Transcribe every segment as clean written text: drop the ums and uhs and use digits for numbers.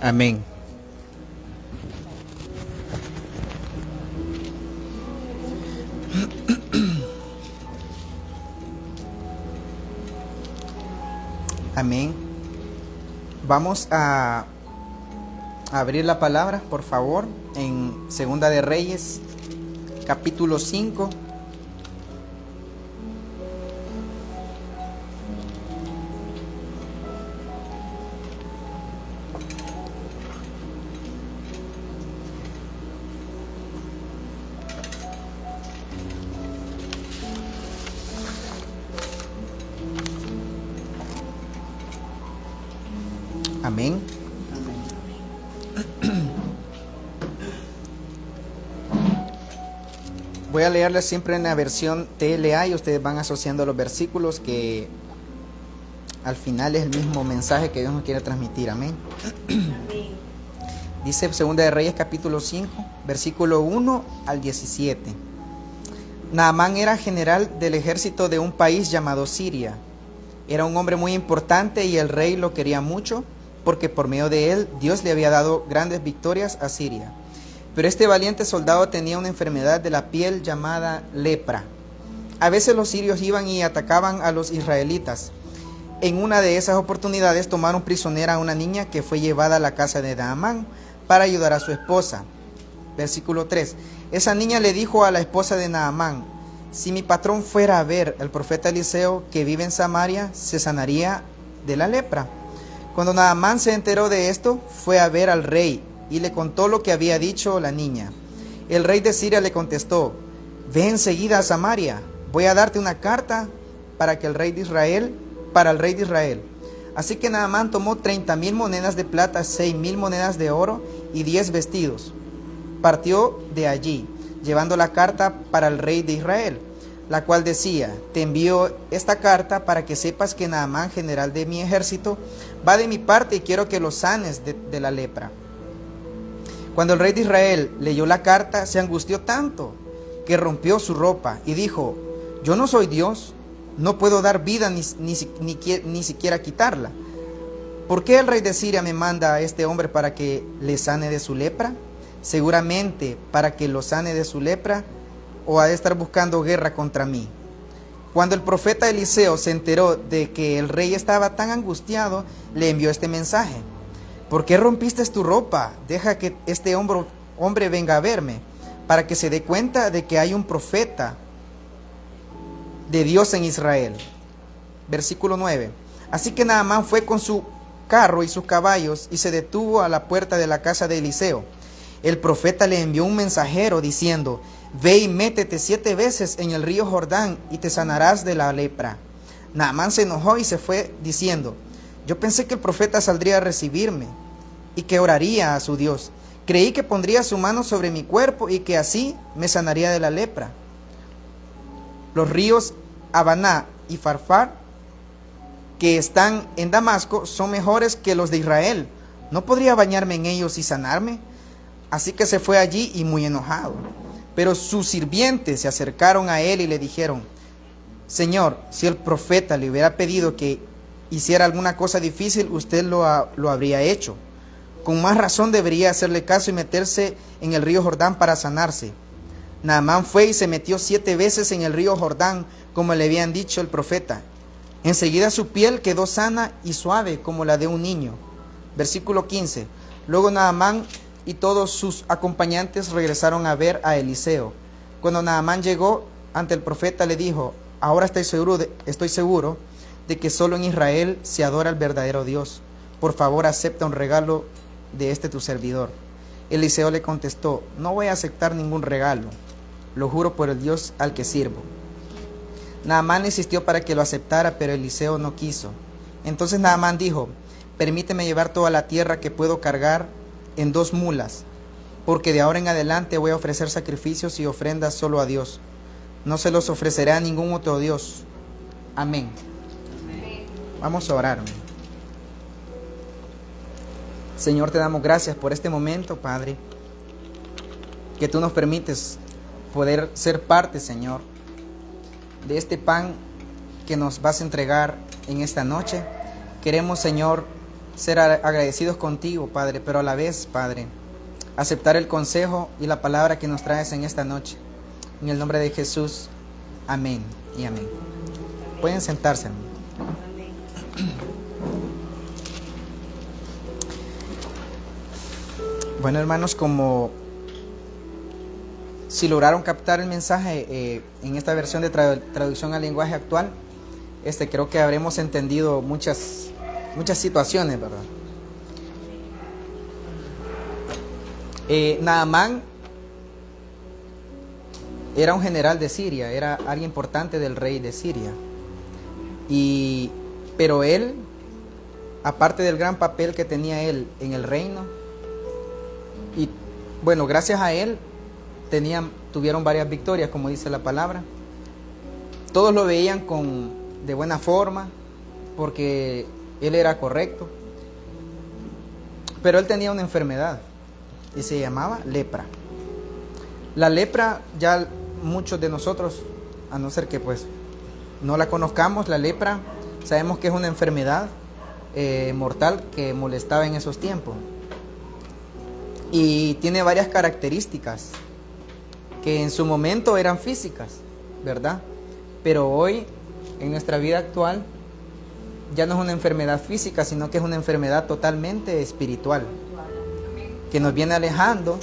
Amén. Amén. Vamos a abrir la palabra, por favor, en Segunda de Reyes, capítulo 5. Amén. Voy a leerles siempre en la versión TLA y ustedes van asociando los versículos, que al final es el mismo mensaje que Dios nos quiere transmitir. Amén. Dice Segunda de Reyes capítulo 5, versículo 1 al 17. Naamán era general del ejército de un país llamado Siria. Era un hombre muy importante y el rey lo quería mucho, porque por medio de él Dios le había dado grandes victorias a Siria. Pero este valiente soldado tenía una enfermedad de la piel llamada lepra. A veces los sirios iban y atacaban a los israelitas. En una de esas oportunidades tomaron prisionera a una niña que fue llevada a la casa de Naamán para ayudar a su esposa. Versículo 3. Esa niña le dijo a la esposa de Naamán: si mi patrón fuera a ver al profeta Eliseo que vive en Samaria, se sanaría de la lepra. Cuando Naamán se enteró de esto, fue a ver al rey y le contó lo que había dicho la niña. El rey de Siria le contestó: ve enseguida a Samaria, voy a darte una carta para el rey de Israel. Así que Naamán tomó 30,000 monedas de plata, 6,000 monedas de oro y 10 vestidos. Partió de allí, llevando la carta para el rey de Israel, la cual decía: te envío esta carta para que sepas que Naamán, general de mi ejército, va de mi parte y quiero que lo sanes de la lepra. Cuando el rey de Israel leyó la carta, se angustió tanto que rompió su ropa y dijo: yo no soy Dios, no puedo dar vida ni siquiera quitarla. ¿Por qué el rey de Siria me manda a este hombre para que le sane de su lepra? Seguramente para que lo sane de su lepra, o ha de estar buscando guerra contra mí. Cuando el profeta Eliseo se enteró de que el rey estaba tan angustiado, le envió este mensaje: ¿por qué rompiste tu ropa? Deja que este hombre venga a verme, para que se dé cuenta de que hay un profeta de Dios en Israel. Versículo 9. Así que Naamán fue con su carro y sus caballos y se detuvo a la puerta de la casa de Eliseo. El profeta le envió un mensajero diciendo: ve y métete 7 veces en el río Jordán y te sanarás de la lepra. Naamán se enojó y se fue diciendo: yo pensé que el profeta saldría a recibirme y que oraría a su Dios. Creí que pondría su mano sobre mi cuerpo y que así me sanaría de la lepra. Los ríos Habaná y Farfar, que están en Damasco, son mejores que los de Israel. ¿No podría bañarme en ellos y sanarme? Así que se fue allí y muy enojado. Pero sus sirvientes se acercaron a él y le dijeron: Señor, si el profeta le hubiera pedido que hiciera alguna cosa difícil, usted lo habría hecho. Con más razón debería hacerle caso y meterse en el río Jordán para sanarse. Naamán fue y se metió 7 veces en el río Jordán, como le habían dicho el profeta. Enseguida su piel quedó sana y suave como la de un niño. Versículo 15. Luego Naamán y todos sus acompañantes regresaron a ver a Eliseo. Cuando Naamán llegó ante el profeta, le dijo: ahora estoy seguro de que solo en Israel se adora al verdadero Dios. Por favor, acepta un regalo de tu servidor. Eliseo le contestó: no voy a aceptar ningún regalo, lo juro por el Dios al que sirvo. Naamán insistió para que lo aceptara, pero Eliseo no quiso. Entonces Naamán dijo: permíteme llevar toda la tierra que puedo cargar en 2 mulas, porque de ahora en adelante voy a ofrecer sacrificios y ofrendas solo a Dios. No se los ofreceré a ningún otro Dios. Amén. Vamos a orar. Señor, te damos gracias por este momento, Padre, que tú nos permites poder ser parte, Señor, de este pan que nos vas a entregar en esta noche. Queremos, Señor, ser agradecidos contigo, Padre, pero a la vez, Padre, aceptar el consejo y la palabra que nos traes en esta noche. En el nombre de Jesús, amén y amén. Pueden sentarse. Bueno, hermanos, como si lograron captar el mensaje en esta versión de traducción al lenguaje actual, creo que habremos entendido muchas situaciones, ¿verdad? Naamán era un general de Siria, era alguien importante del rey de Siria. Pero él, aparte del gran papel que tenía él en el reino, y bueno, gracias a él tuvieron varias victorias, como dice la palabra. Todos lo veían de buena forma, porque él era correcto. Pero él tenía una enfermedad y se llamaba lepra. La lepra, ya muchos de nosotros, a no ser que pues no la conozcamos, la lepra, sabemos que es una enfermedad mortal que molestaba en esos tiempos. Y tiene varias características que en su momento eran físicas, ¿verdad? Pero hoy, en nuestra vida actual, ya no es una enfermedad física, sino que es una enfermedad totalmente espiritual, que nos viene alejando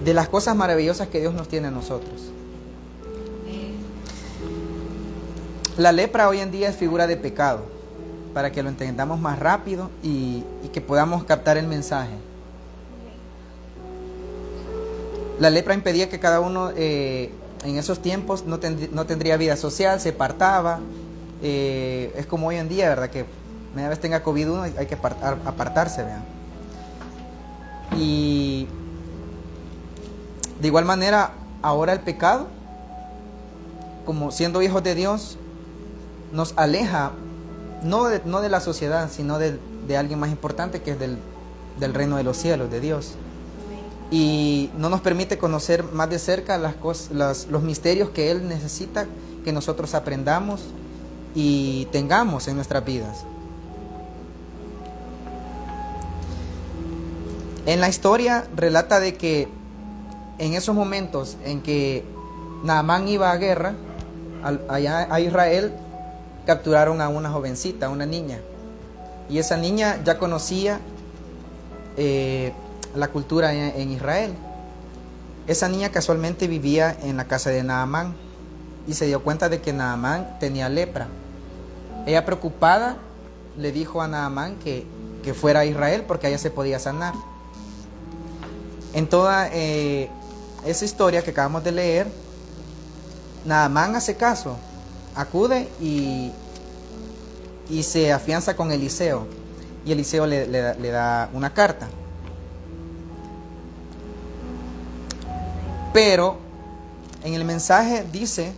de las cosas maravillosas que Dios nos tiene a nosotros. La lepra hoy en día es figura de pecado, para que lo entendamos más rápido y que podamos captar el mensaje. La lepra impedía que cada uno en esos tiempos no tendría vida social, se apartaba. Es como hoy en día, ¿verdad? Que una vez tenga COVID uno hay que apartarse, ¿verdad? Y de igual manera, ahora el pecado, como siendo hijos de Dios, nos aleja no de la sociedad, sino de alguien más importante, que es del reino de los cielos, de Dios. Y no nos permite conocer más de cerca los misterios que Él necesita que nosotros aprendamos y tengamos en nuestras vidas. En la historia relata de que en esos momentos en que Naamán iba a guerra, allá a Israel, capturaron a una jovencita, una niña. Y esa niña ya conocía la cultura en Israel. Esa niña casualmente vivía en la casa de Naamán y se dio cuenta de que Naamán tenía lepra. Ella, preocupada, le dijo a Naamán que fuera a Israel porque allá se podía sanar. En toda esa historia que acabamos de leer, Naamán hace caso, acude y se afianza con Eliseo. Y Eliseo le da una carta. Pero en el mensaje dice,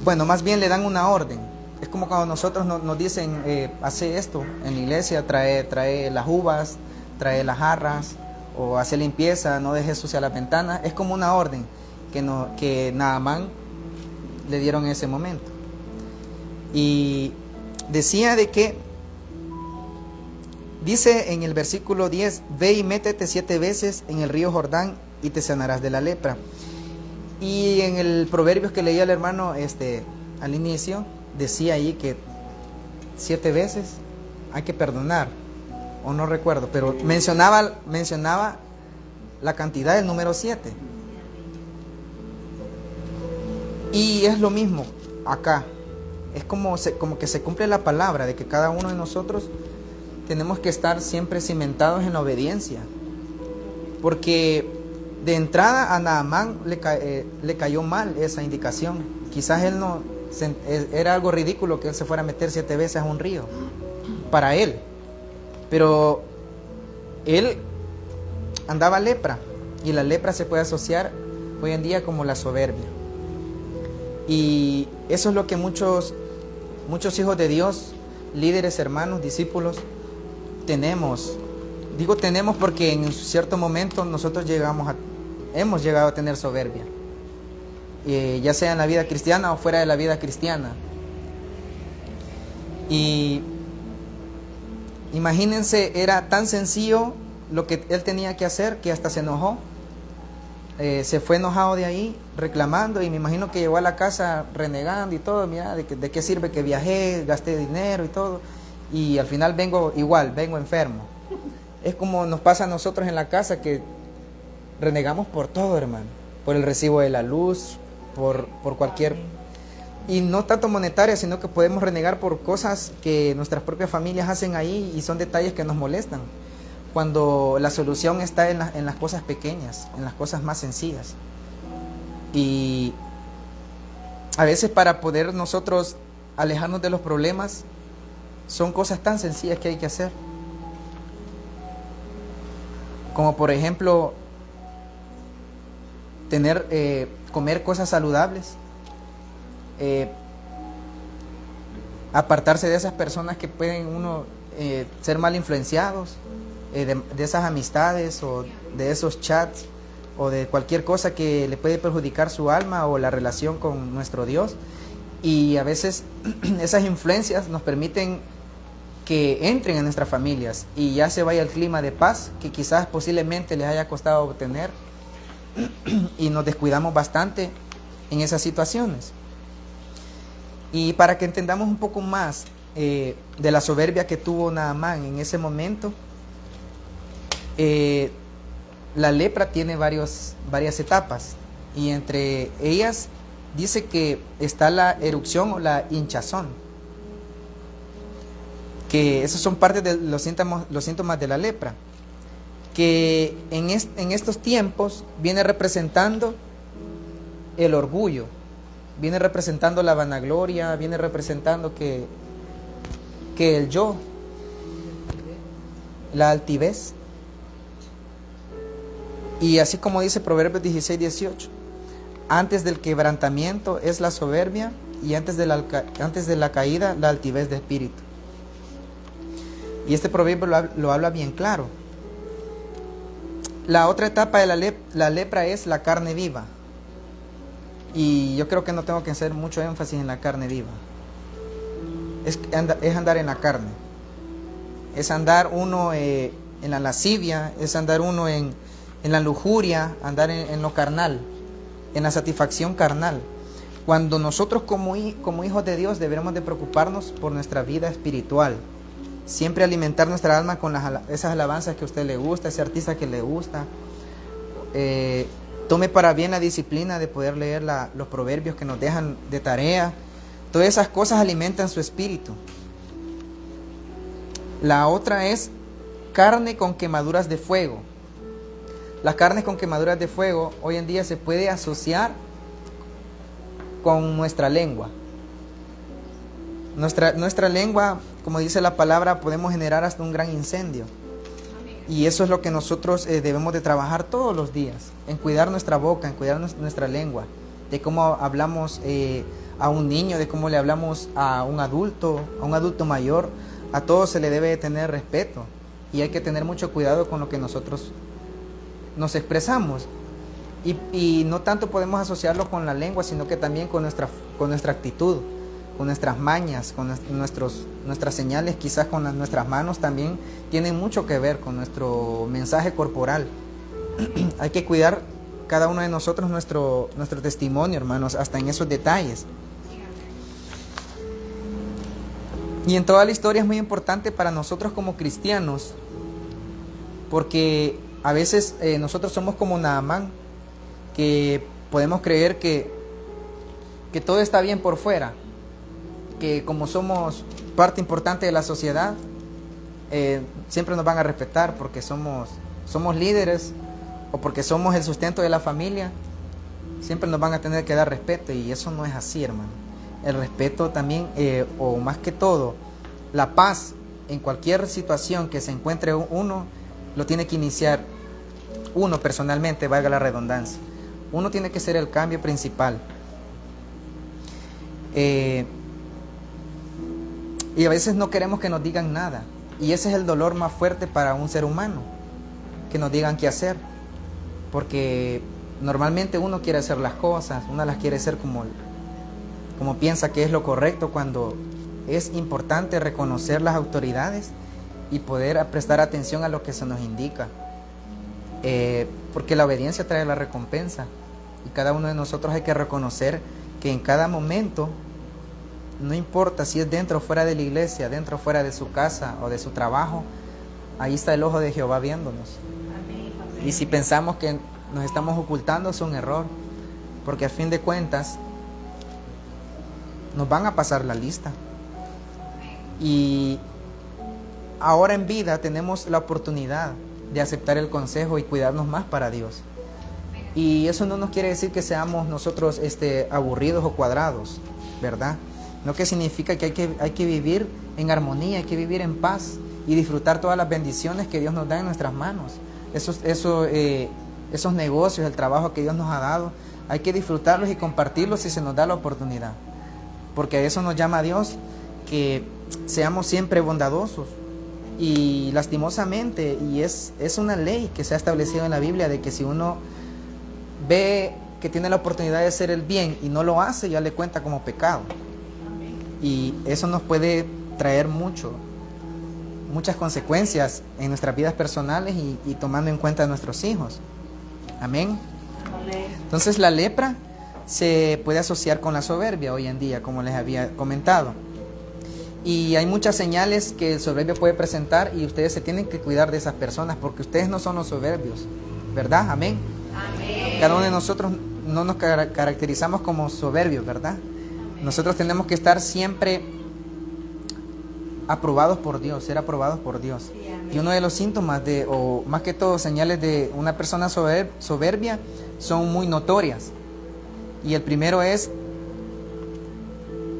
bueno, más bien le dan una orden. Es como cuando nosotros nos dicen, hace esto en la iglesia, trae las uvas, trae las jarras, o hace limpieza, no deje sucia la ventana. Es como una orden que Naamán le dieron en ese momento. Y decía de que, dice en el versículo 10, ve y métete 7 veces en el río Jordán y te sanarás de la lepra. Y en el proverbio que leía el hermano al inicio, decía ahí que 7 veces hay que perdonar, o no recuerdo, pero mencionaba la cantidad del número 7. Y es lo mismo acá. Es como que se cumple la palabra de que cada uno de nosotros tenemos que estar siempre cimentados en la obediencia. Porque de entrada a Naamán le cayó mal esa indicación. Quizás era algo ridículo que él se fuera a meter 7 veces a un río para él. Pero él andaba lepra, y la lepra se puede asociar hoy en día como la soberbia. Y eso es lo que muchos hijos de Dios, líderes, hermanos, discípulos, tenemos. Digo tenemos porque en cierto momento nosotros hemos llegado a tener soberbia, ya sea en la vida cristiana o fuera de la vida cristiana. Y imagínense, era tan sencillo lo que él tenía que hacer que hasta se enojó. Se fue enojado de ahí, reclamando, y me imagino que llegó a la casa renegando y todo. Mira, de qué sirve que viajé, gasté dinero y todo, y al final vengo igual, vengo enfermo. Es como nos pasa a nosotros en la casa, que renegamos por todo, hermano, por el recibo de la luz, por cualquier... Y no tanto monetaria, sino que podemos renegar por cosas que nuestras propias familias hacen ahí, y son detalles que nos molestan, cuando la solución está en las cosas pequeñas, en las cosas más sencillas. Y a veces, para poder nosotros alejarnos de los problemas, son cosas tan sencillas que hay que hacer. Como por ejemplo, comer cosas saludables, apartarse de esas personas que pueden ser mal influenciados, de esas amistades o de esos chats o de cualquier cosa que le puede perjudicar su alma o la relación con nuestro Dios. Y a veces esas influencias nos permiten que entren en nuestras familias y ya se vaya el clima de paz que quizás posiblemente les haya costado obtener, y nos descuidamos bastante en esas situaciones. Y para que entendamos un poco más de la soberbia que tuvo Naamán en ese momento, la lepra tiene varias etapas, y entre ellas dice que está la erupción o la hinchazón, que esos son parte de los síntomas de la lepra, que en estos tiempos viene representando el orgullo, viene representando la vanagloria, viene representando que el yo, la altivez. Y así como dice Proverbios 16:18, antes del quebrantamiento es la soberbia, y antes de la caída la altivez de espíritu. Y este proverbio lo habla bien claro. La otra etapa de la lepra es la carne viva. Y yo creo que no tengo que hacer mucho énfasis en la carne viva. Es andar en la carne. Es andar uno en la lascivia, es andar uno en la lujuria, andar en lo carnal, en la satisfacción carnal. Cuando nosotros como hijos de Dios debemos de preocuparnos por nuestra vida espiritual. Siempre alimentar nuestra alma con esas alabanzas que a usted le gusta, ese artista que le gusta. Tome para bien la disciplina de poder leer los proverbios que nos dejan de tarea. Todas esas cosas alimentan su espíritu. La otra es carne con quemaduras de fuego. Las carnes con quemaduras de fuego hoy en día se puede asociar con nuestra lengua. Nuestra lengua, como dice la palabra, podemos generar hasta un gran incendio. Y eso es lo que nosotros debemos de trabajar todos los días, en cuidar nuestra boca, en cuidar nuestra lengua, de cómo hablamos a un niño, de cómo le hablamos a un adulto mayor. A todos se le debe de tener respeto, y hay que tener mucho cuidado con lo que nosotros nos expresamos. Y no tanto podemos asociarlo con la lengua, sino que también con nuestra actitud, con nuestras mañas, con nuestras señales, quizás con nuestras manos también tienen mucho que ver con nuestro mensaje corporal. Hay que cuidar cada uno de nosotros nuestro testimonio, hermanos, hasta en esos detalles. Y en toda la historia es muy importante para nosotros como cristianos, porque a veces nosotros somos como Naamán, que podemos creer que todo está bien por fuera, que como somos parte importante de la sociedad, siempre nos van a respetar porque somos líderes, o porque somos el sustento de la familia, siempre nos van a tener que dar respeto. Y eso no es así, hermano. El respeto también, o más que todo, la paz en cualquier situación que se encuentre uno, lo tiene que iniciar uno personalmente, valga la redundancia. Uno tiene que ser el cambio principal. Y a veces no queremos que nos digan nada. Y ese es el dolor más fuerte para un ser humano, que nos digan qué hacer. Porque normalmente uno quiere hacer las cosas, uno las quiere hacer como piensa que es lo correcto, cuando es importante reconocer las autoridades y poder prestar atención a lo que se nos indica, porque la obediencia trae la recompensa, y cada uno de nosotros hay que reconocer que en cada momento, no importa si es dentro o fuera de la iglesia, dentro o fuera de su casa o de su trabajo, ahí está el ojo de Jehová viéndonos. Y si pensamos que nos estamos ocultando, es un error, porque a fin de cuentas nos van a pasar la lista. Y ahora en vida tenemos la oportunidad de aceptar el consejo y cuidarnos más para Dios. Y eso no nos quiere decir que seamos nosotros aburridos o cuadrados, ¿verdad? No, que significa que hay que vivir en armonía, hay que vivir en paz y disfrutar todas las bendiciones que Dios nos da en nuestras manos. Esos negocios, el trabajo que Dios nos ha dado, hay que disfrutarlos y compartirlos si se nos da la oportunidad. Porque a eso nos llama Dios, que seamos siempre bondadosos. Y lastimosamente, y es una ley que se ha establecido en la Biblia, de que si uno ve que tiene la oportunidad de hacer el bien y no lo hace, ya le cuenta como pecado. Y eso nos puede traer muchas consecuencias en nuestras vidas personales y tomando en cuenta a nuestros hijos. Amén. Entonces la lepra se puede asociar con la soberbia hoy en día, como les había comentado. Y hay muchas señales que el soberbio puede presentar, y ustedes se tienen que cuidar de esas personas, porque ustedes no son los soberbios, ¿verdad? Amén. Amén. Cada uno de nosotros no nos caracterizamos como soberbios, ¿verdad? Nosotros tenemos que estar siempre aprobados por Dios, ser aprobados por Dios. Y uno de los síntomas o más que todo señales de una persona soberbia, son muy notorias. Y el primero es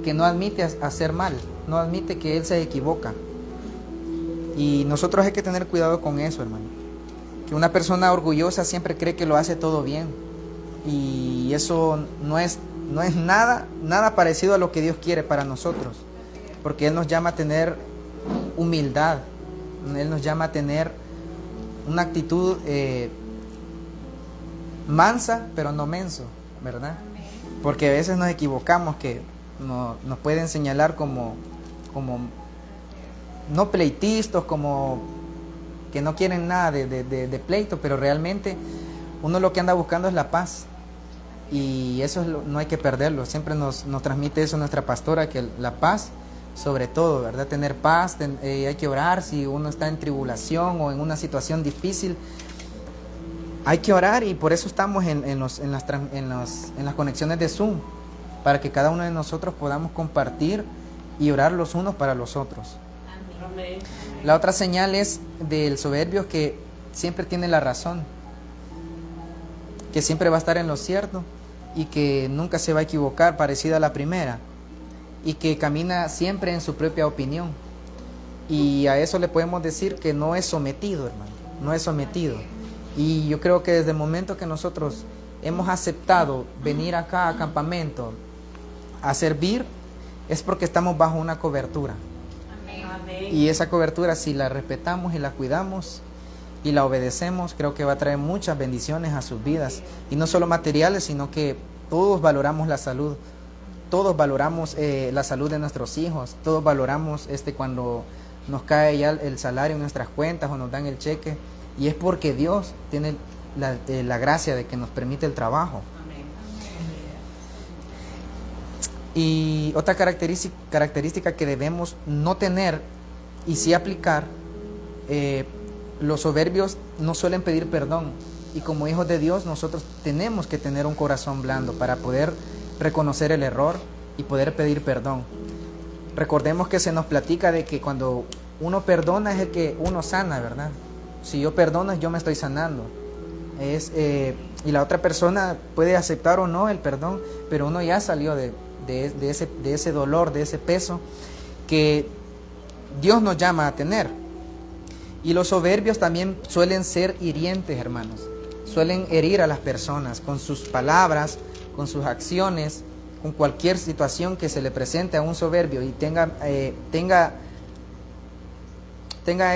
que no admite hacer mal, no admite que él se equivoca. Y nosotros hay que tener cuidado con eso, hermano. Que una persona orgullosa siempre cree que lo hace todo bien. Y eso no es nada parecido a lo que Dios quiere para nosotros. Porque Él nos llama a tener humildad. Él nos llama a tener una actitud mansa, pero no menso, ¿verdad? Porque a veces nos equivocamos, que nos pueden señalar como no pleitistas, como que no quieren nada de pleito, pero realmente uno lo que anda buscando es la paz. Y eso no hay que perderlo. Siempre nos transmite eso nuestra pastora, que la paz sobre todo, ¿verdad? Tener paz, hay que orar si uno está en tribulación o en una situación difícil. Hay que orar, y por eso estamos en las conexiones de Zoom, para que cada uno de nosotros podamos compartir y orar los unos para los otros. Amén. La otra señal es del soberbio, que siempre tiene la razón, que siempre va a estar en lo cierto y que nunca se va a equivocar, parecida a la primera, y que camina siempre en su propia opinión. Y a eso le podemos decir que no es sometido, hermano, no es sometido. Y yo creo que desde el momento que nosotros hemos aceptado venir acá a campamento a servir, es porque estamos bajo una cobertura. Amén. Y esa cobertura, si la respetamos y la cuidamos y la obedecemos, creo que va a traer muchas bendiciones a sus vidas. Y no solo materiales, sino que todos valoramos la salud. Todos valoramos la salud de nuestros hijos. Todos valoramos cuando nos cae ya el salario en nuestras cuentas o nos dan el cheque. Y es porque Dios tiene la gracia de que nos permite el trabajo. Y otra característica que debemos no tener y sí aplicar, los soberbios no suelen pedir perdón. Y como hijos de Dios, nosotros tenemos que tener un corazón blando para poder reconocer el error y poder pedir perdón. Recordemos que se nos platica de que cuando uno perdona es el que uno sana, ¿verdad? Si yo perdono, yo me estoy sanando. Y la otra persona puede aceptar o no el perdón, pero uno ya salió de ese dolor, de ese peso que Dios nos llama a tener. Y los soberbios también suelen ser hirientes, hermanos. Suelen herir a las personas con sus palabras, con sus acciones, con cualquier situación que se le presente a un soberbio y tenga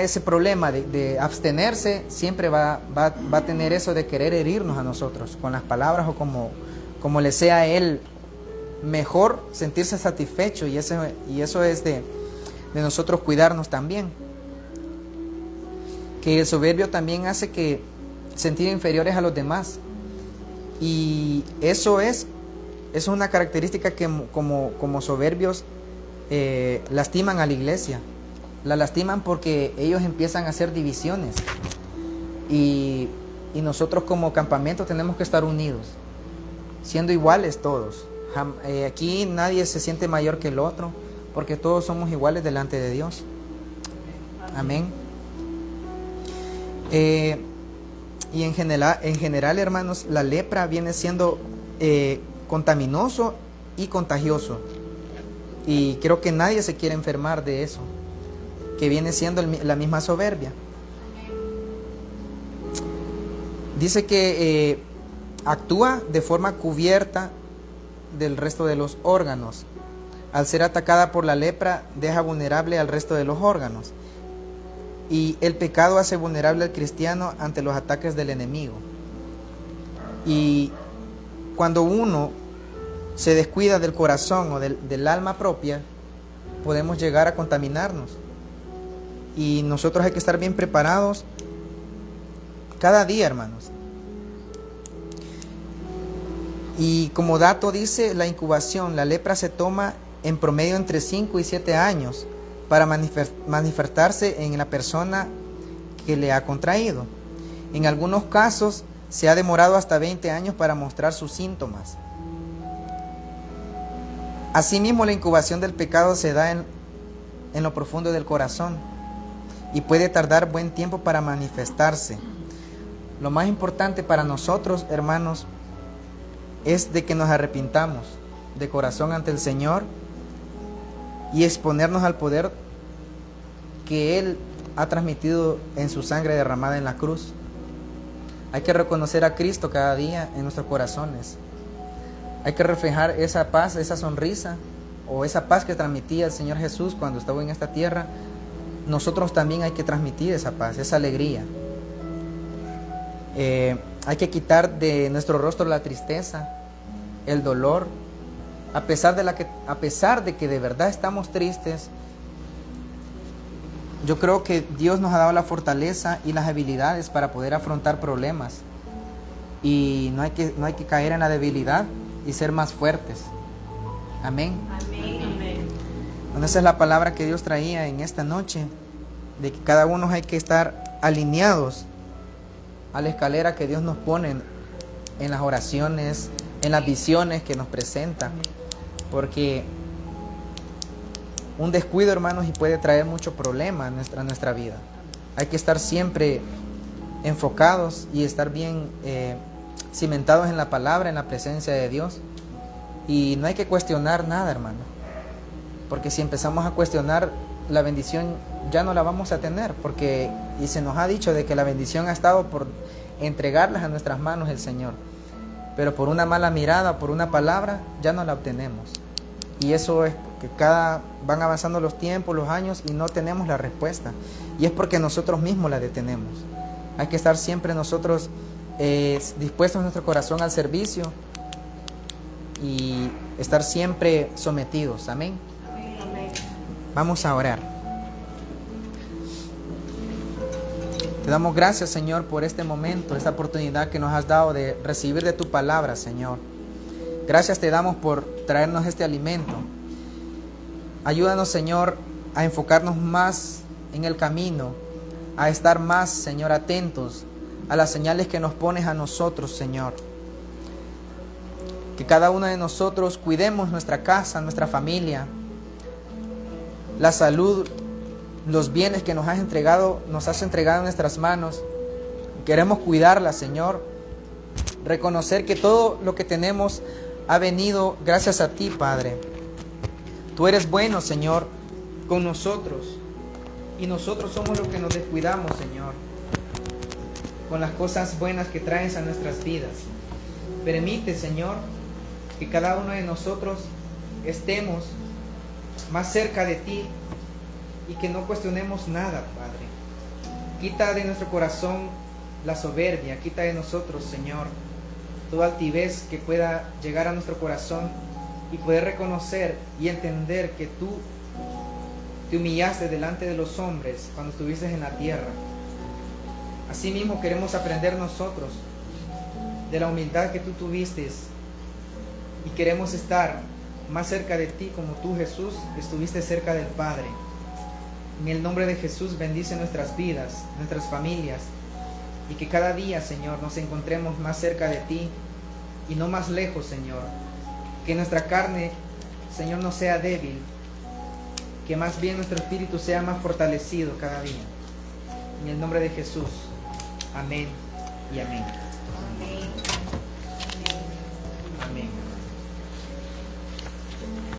ese problema de abstenerse, siempre va a tener eso de querer herirnos a nosotros con las palabras o como le sea a él mejor sentirse satisfecho, y eso es de nosotros cuidarnos también. Que el soberbio también hace que sentir inferiores a los demás, y eso es una característica que como soberbios lastiman a la iglesia. La lastiman porque ellos empiezan a hacer divisiones, y nosotros como campamento tenemos que estar unidos, siendo iguales todos. Aquí nadie se siente mayor que el otro, porque todos somos iguales delante de Dios. Amén. Y en general, hermanos, la lepra viene siendo contaminoso y contagioso, y creo que nadie se quiere enfermar de eso, que viene siendo la misma soberbia. Dice que actúa de forma cubierta del resto de los órganos. Al ser atacada por la lepra, deja vulnerable al resto de los órganos. Y el pecado hace vulnerable al cristiano ante los ataques del enemigo. Y cuando uno se descuida del corazón o del alma propia, podemos llegar a contaminarnos. Y nosotros hay que estar bien preparados cada día, hermanos. Y como dato dice la incubación, la lepra se toma en promedio entre 5 y 7 años para manifestarse en la persona que le ha contraído. En algunos casos se ha demorado hasta 20 años para mostrar sus síntomas. Asimismo, la incubación del pecado se da en lo profundo del corazón y puede tardar buen tiempo para manifestarse. Lo más importante para nosotros, hermanos, es de que nos arrepintamos de corazón ante el Señor y exponernos al poder que Él ha transmitido en su sangre derramada en la cruz. Hay que reconocer a Cristo cada día en nuestros corazones. Hay que reflejar esa paz, esa sonrisa, o esa paz que transmitía el Señor Jesús cuando estaba en esta tierra. Nosotros también hay que transmitir esa paz, esa alegría. Hay que quitar de nuestro rostro la tristeza, el dolor. A pesar de que de verdad estamos tristes, yo creo que Dios nos ha dado la fortaleza y las habilidades para poder afrontar problemas. Y no hay que caer en la debilidad y ser más fuertes. Amén. Amén. Bueno, esa es la palabra que Dios traía en esta noche, de que cada uno hay que estar alineados a la escalera que Dios nos pone en las oraciones, en las visiones que nos presenta, porque un descuido, hermanos, y puede traer mucho problema a nuestra vida. Hay que estar siempre enfocados y estar bien cimentados en la palabra, en la presencia de Dios, y no hay que cuestionar nada, hermano, porque si empezamos a cuestionar, la bendición ya no la vamos a tener, y se nos ha dicho de que la bendición ha estado por entregarlas a nuestras manos el Señor, pero por una mala mirada, por una palabra, ya no la obtenemos. Y eso es que van avanzando los tiempos, los años, y no tenemos la respuesta, y es porque nosotros mismos la detenemos. Hay que estar siempre nosotros dispuestos nuestro corazón al servicio y estar siempre sometidos. Amén. Vamos a orar. Te damos gracias, Señor, por este momento, esta oportunidad que nos has dado de recibir de tu palabra, Señor. Gracias te damos por traernos este alimento. Ayúdanos, Señor, a enfocarnos más en el camino, a estar más, Señor, atentos a las señales que nos pones a nosotros, Señor. Que cada uno de nosotros cuidemos nuestra casa, nuestra familia, la salud, los bienes que nos has entregado en nuestras manos. Queremos cuidarla, Señor. Reconocer que todo lo que tenemos ha venido gracias a ti, Padre. Tú eres bueno, Señor, con nosotros. Y nosotros somos los que nos descuidamos, Señor, con las cosas buenas que traes a nuestras vidas. Permite, Señor, que cada uno de nosotros estemos más cerca de ti y que no cuestionemos nada, Padre. Quita de nuestro corazón la soberbia, quita de nosotros, Señor, toda altivez que pueda llegar a nuestro corazón y poder reconocer y entender que tú te humillaste delante de los hombres cuando estuviste en la tierra. Asimismo queremos aprender nosotros de la humildad que tú tuviste y queremos estar más cerca de ti como tú, Jesús, estuviste cerca del Padre. En el nombre de Jesús bendice nuestras vidas, nuestras familias, y que cada día, Señor, nos encontremos más cerca de ti y no más lejos, Señor. Que nuestra carne, Señor, no sea débil, que más bien nuestro espíritu sea más fortalecido cada día. En el nombre de Jesús. Amén y amén.